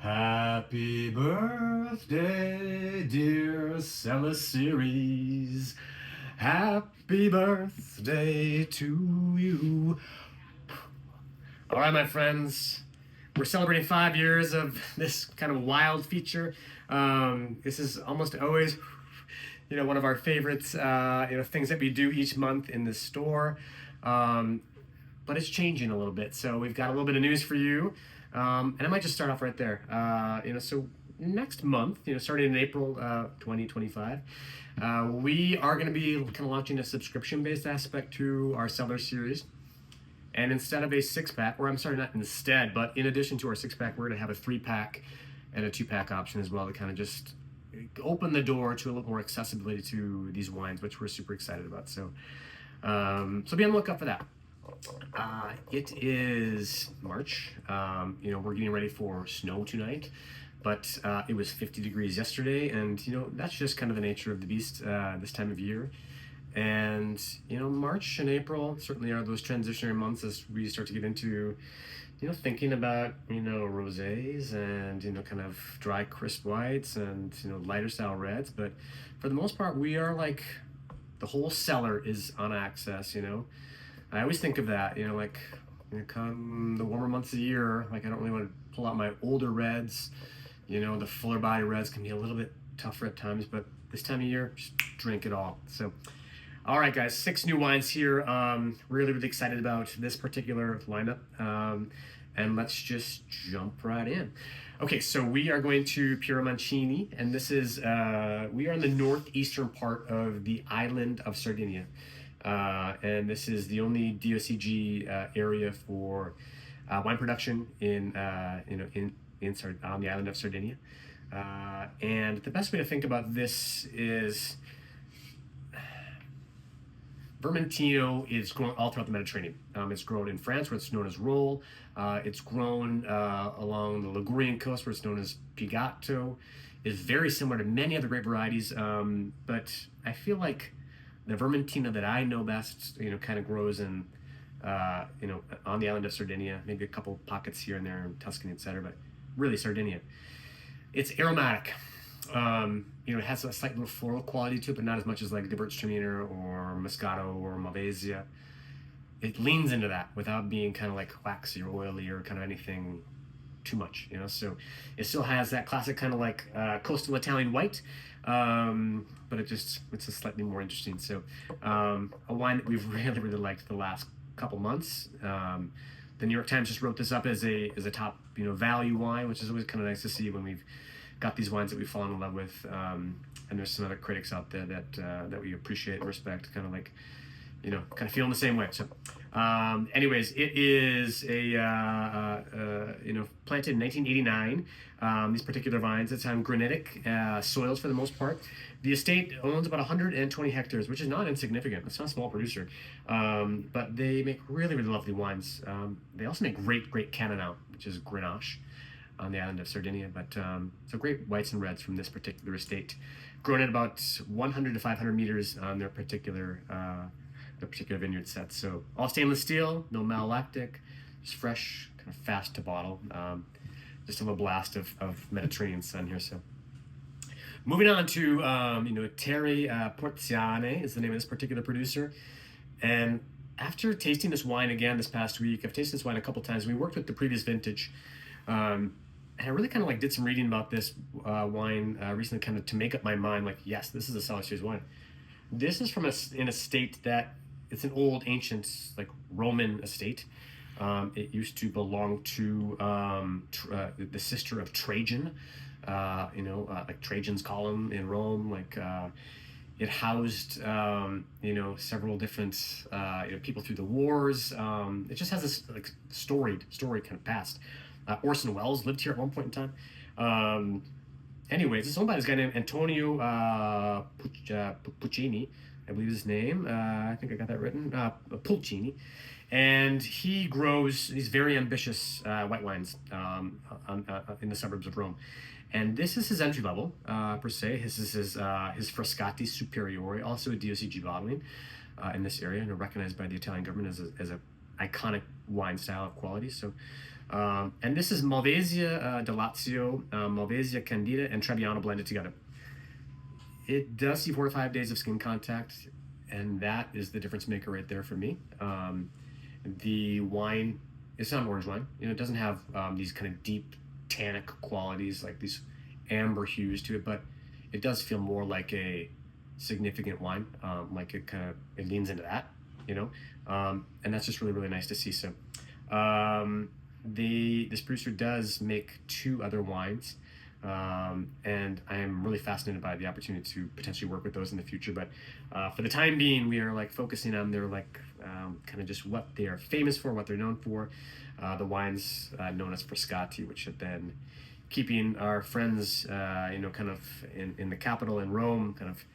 Happy birthday, dear Cellar Series. Happy birthday to you. All right, my friends. We're celebrating 5 years of this kind of wild feature. This is almost always, one of our favorites, things that we do each month in the store. But it's changing a little bit. So we've got a little bit of news for you. And I might just start off right there. So next month, starting in April 2025, we are going to be kind of launching a subscription-based aspect to our Cellar series. And instead of a six-pack, or I'm sorry, not instead, but in addition to our six-pack, we're going to have a three-pack and a two-pack option as well to kind of just open the door to a little more accessibility to these wines, which we're super excited about. So be on the lookout for that. It is March. We're getting ready for snow tonight, but it was 50 degrees yesterday, and that's just kind of the nature of the beast this time of year. And March and April certainly are those transitionary months as we start to get into thinking about rosés and kind of dry crisp whites and lighter style reds. But for the most part, we are like the whole cellar is on access. I always think of that, come the warmer months of the year, like I don't really want to pull out my older reds. The fuller body reds can be a little bit tougher at times, but this time of year, just drink it all. So, all right, guys, 6 new wines here. Really, really excited about this particular lineup. And let's just jump right in. Okay, so we are going to Piemontini, and this is, we are in the northeastern part of the island of Sardinia. And this is the only DOCG area for wine production on the island of Sardinia. And the best way to think about this is Vermentino is grown all throughout the Mediterranean. It's grown in France, where it's known as Rolle. It's grown along the Ligurian coast, where it's known as Pigato. It's very similar to many other grape varieties, but I feel like the Vermentino that I know best, kind of grows in, on the island of Sardinia, maybe a couple pockets here and there in Tuscany, etc., but really Sardinia. It's aromatic. It has a slight little floral quality to it, but not as much as like Gewürztraminer or Moscato or Malvasia. It leans into that without being kind of like waxy or oily or kind of anything too much, so it still has that classic kind of like coastal Italian white, but it's a slightly more interesting. So a wine that we've really, really liked the last couple months. The New York Times just wrote this up as a top value wine, which is always kind of nice to see when we've got these wines that we've fallen in love with. And there's some other critics out there that we appreciate and respect, kind of like kind of feeling the same way. So anyways, it is planted in 1989. These particular vines, it's on granitic soils for the most part. The estate owns about 120 hectares, which is not insignificant. It's not a small producer, but they make really, really lovely wines. They also make great Cannonau, which is Grenache on the island of Sardinia. But so great whites and reds from this particular estate, grown at about 100 to 500 meters on their particular vineyard set. So all stainless steel, no malolactic, just fresh, kind of fast to bottle. Just a little blast of Mediterranean sun here. So moving on to Terry Porziane is the name of this particular producer. And after tasting this wine again this past week, I've tasted this wine a couple times. We worked with the previous vintage. And I really kind of like did some reading about this wine recently, kind of to make up my mind, like, yes, this is a Cellar Series wine. This is from an estate that it's an old ancient like Roman estate. It used to belong to the sister of Trajan, like Trajan's column in Rome. Like it housed several different people through the wars. It just has this like storied kind of past. Orson Welles lived here at one point in time. Anyways, it's owned by this guy named Antonio Puccini, I believe his name. I think I got that written. Pulcini. And he grows these very ambitious white wines in the suburbs of Rome. And this is his entry level, per se. This is his Frascati Superiore, also a DOCG bottling in this area, and recognized by the Italian government as an iconic wine style of quality. So And this is Malvasia de Lazio, Malvasia Candida, and Trebbiano blended together. It does see 4 to 5 days of skin contact, and that is the difference maker right there for me. The wine, it's not an orange wine. It doesn't have these kind of deep tannic qualities, like these amber hues to it, but it does feel more like a significant wine. Like it leans into that, and that's just really, really nice to see. So, this producer does make 2 other wines. And I am really fascinated by the opportunity to potentially work with those in the future. But for the time being, we are focusing on their kind of just what they are famous for, what they're known for. The wines known as Frascati, which have been keeping our friends, kind of in the capital in Rome, kind of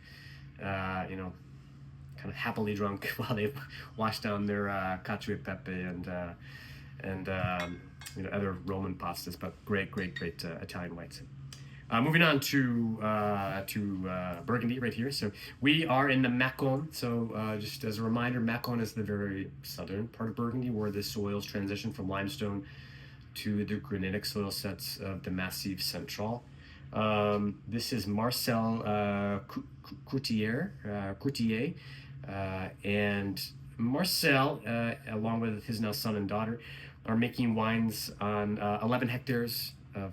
happily drunk while they wash down their cacio e pepe and other Roman pastas. But great Italian whites. Moving on to Burgundy right here. So we are in the Macon. So just as a reminder, Macon is the very southern part of Burgundy, where the soils transition from limestone to the granitic soil sets of the Massif Central. This is Marcel Courtier, and Marcel, along with his now son and daughter, are making wines on 11 hectares of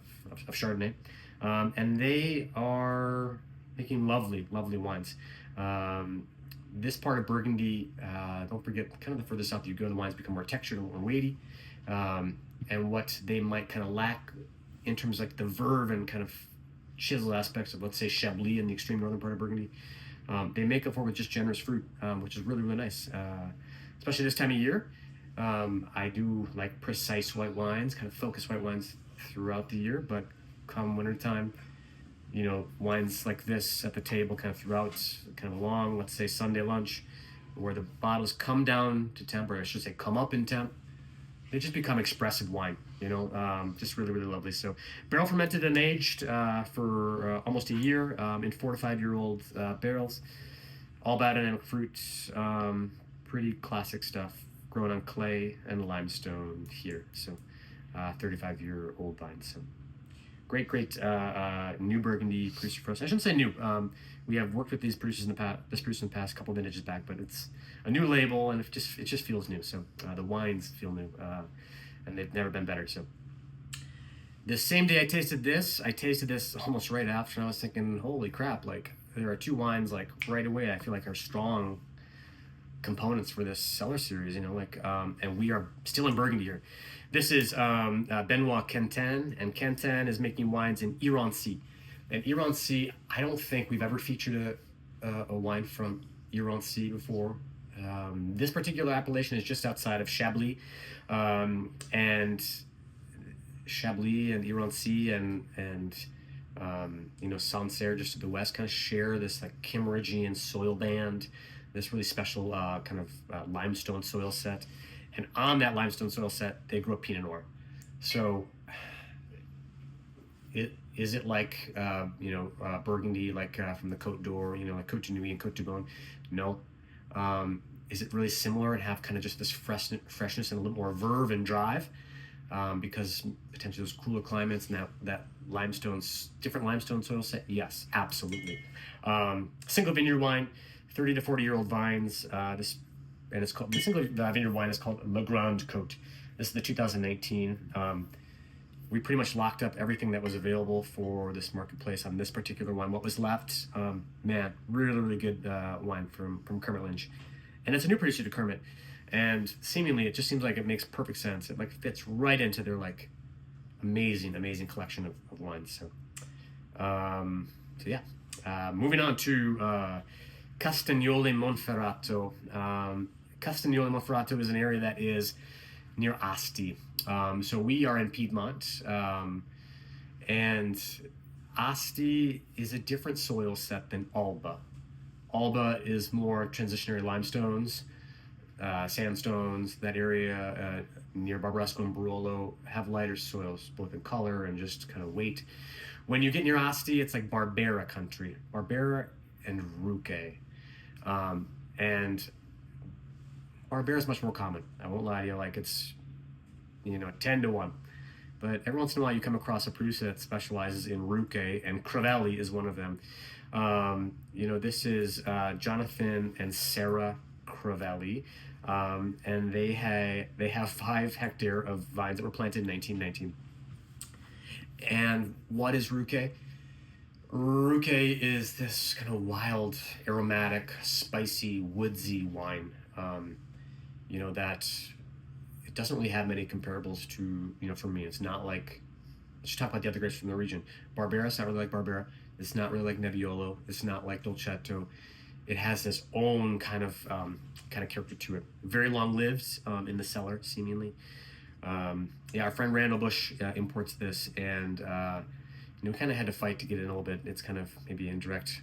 Chardonnay. And they are making lovely wines. This part of Burgundy, don't forget, kind of the further south you go, the wines become more textured and more weighty. And what they might kind of lack in terms of the verve and kind of chisel aspects of, let's say, Chablis in the extreme northern part of Burgundy, they make up for with just generous fruit, which is really nice, especially this time of year. I do like precise white wines, kind of focused white wines throughout the year, but come wintertime, wines like this at the table kind of throughout kind of a long, let's say, Sunday lunch, where the bottles come down to temp, or I should say come up in temp, they just become expressive wine, just really lovely. So barrel fermented and aged for almost a year in 4 to 5 year old barrels, all biodynamic fruits, pretty classic stuff, grown on clay and limestone here. So 35-year-old vines. So great new Burgundy producer for us. I shouldn't say new. We have worked with these producers in the past. This producer in the past couple of vintages back, but it's a new label, and it just feels new. So the wines feel new, and they've never been better. So the same day I tasted this almost right after, and I was thinking, holy crap! There are 2 wines right away. I feel are strong components for this Cellar series. And we are still in Burgundy here. This is Benoit Quentin, and Quentin is making wines in Irancy. And Irancy, I don't think we've ever featured a wine from Irancy before. This particular appellation is just outside of Chablis, and Chablis and Irancy and Sancerre just to the west kind of share this Kimmeridgian soil band, this really special kind of limestone soil set. And on that limestone soil set, they grow Pinot Noir. So, is it like Burgundy, from the Côte d'Or, like Côte de Nuit and Côte du Bon? No. Is it really similar and have kind of just this freshness and a little more verve and drive? Because potentially those cooler climates and that different limestone soil set? Yes, absolutely. Single vineyard wine, 30 to 40-year-old vines. The single vineyard wine is called Le Grand Côte. This is the 2019. We pretty much locked up everything that was available for this marketplace on this particular wine. What was left, really good wine from Kermit Lynch. And it's a new producer to Kermit. And seemingly, it just seems like it makes perfect sense. It fits right into their amazing collection of wines. So yeah. Moving on to Castagnole Monferrato. Castagnole Monferrato is an area that is near Asti. So we are in Piedmont, and Asti is a different soil set than Alba. Alba is more transitionary limestones, sandstones. That area near Barbaresco and Barolo have lighter soils, both in color and just kind of weight. When you get near Asti, it's like Barbera country, Barbera and Ruque. And Barbera is much more common. I won't lie to you, it's 10 to 1. but every once in a while you come across a producer that specializes in Ruque, and Crivelli is one of them. This is Jonathan and Sarah Crivelli, and they have 5 hectares of vines that were planted in 1919. And what is Ruque? Ruque is this kind of wild, aromatic, spicy, woodsy wine. That it doesn't really have many comparables to, for me. It's not like, let's talk about the other grapes from the region. Barbera, it's not really like Barbera. It's not really like Nebbiolo. It's not like Dolcetto. It has this own kind of character to it. Very long lives in the cellar, seemingly. Our friend Randall Bush imports this, and we kind of had to fight to get it in a little bit. It's kind of maybe in direct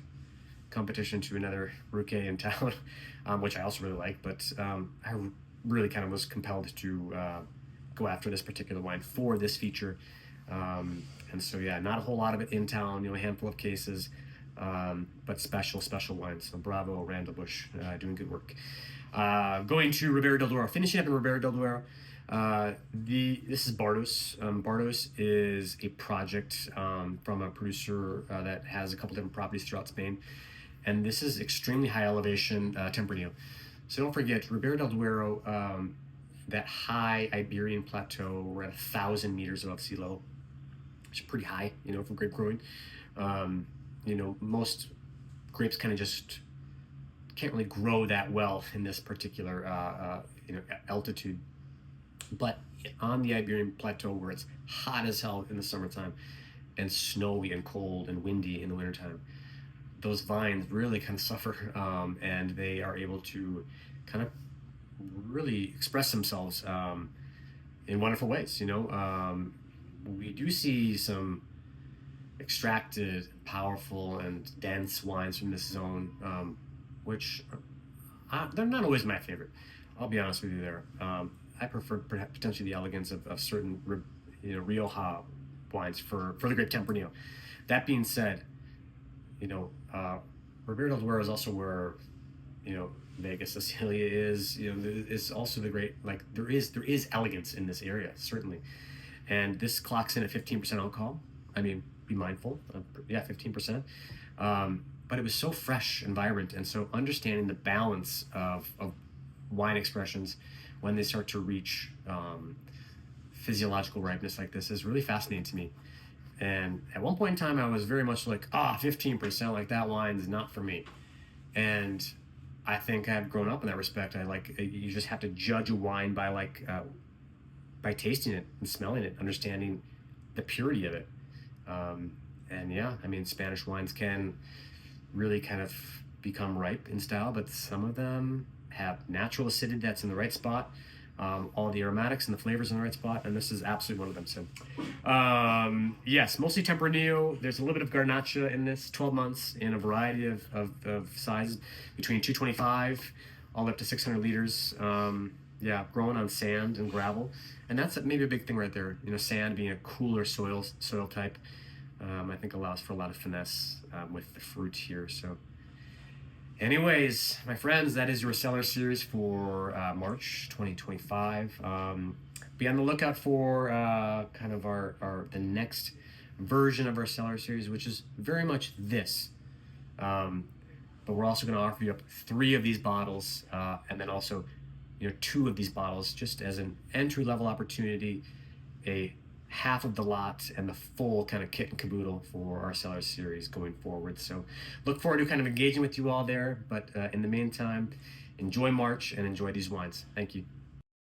competition to another Ruque in town, which I also really like, but I really kind of was compelled to go after this particular wine for this feature. And so, not a whole lot of it in town, a handful of cases, but special wines. So bravo, Randall Bush, doing good work. Going to Ribera del Duero, finishing up in Ribera del Duero. This is Bardos. Bardos is a project from a producer that has a couple different properties throughout Spain, and this is extremely high elevation Tempranillo. So don't forget, Ribera del Duero, that high Iberian plateau, we're at 1,000 meters above sea level, which is pretty high, for grape growing. Most grapes kind of just can't really grow that well in this particular altitude. But on the Iberian Plateau, where it's hot as hell in the summertime and snowy and cold and windy in the wintertime, those vines really kind of suffer, and they are able to kind of really express themselves in wonderful ways. We do see some extracted, powerful, and dense wines from this zone, which they're not always my favorite. I'll be honest with you there. I prefer potentially the elegance of certain, Rioja wines for the grape Tempranillo. That being said, Ribera del Duero is also where, Vega Sicilia is. Is also the great, there is elegance in this area, certainly, and this clocks in at 15% alcohol. I mean, be mindful. 15%. But it was so fresh and vibrant, and so understanding the balance of wine expressions when they start to reach physiological ripeness like this is really fascinating to me. And at one point in time, I was very much like, 15%, like that wine is not for me. And I think I've grown up in that respect. You just have to judge a wine by tasting it and smelling it, understanding the purity of it. Spanish wines can really kind of become ripe in style, but some of them have natural acidity that's in the right spot, all the aromatics and the flavors in the right spot, and this is absolutely one of them. So yes, mostly Tempranillo. There's a little bit of Garnacha in this, 12 months in a variety of sizes, between 225 all up to 600 liters. Growing on sand and gravel, and that's maybe a big thing right there. Sand being a cooler soil type, I think allows for a lot of finesse with the fruit here. So anyways, my friends, that is your Cellar series for March 2025. Be on the lookout for kind of the next version of our Cellar series, which is very much this. But we're also going to offer you up 3 of these bottles, and then also 2 of these bottles just as an entry-level opportunity, a half of the lot and the full kind of kit and caboodle for our Cellar series going forward. So look forward to kind of engaging with you all there, but in the meantime, enjoy March and enjoy these wines. Thank you.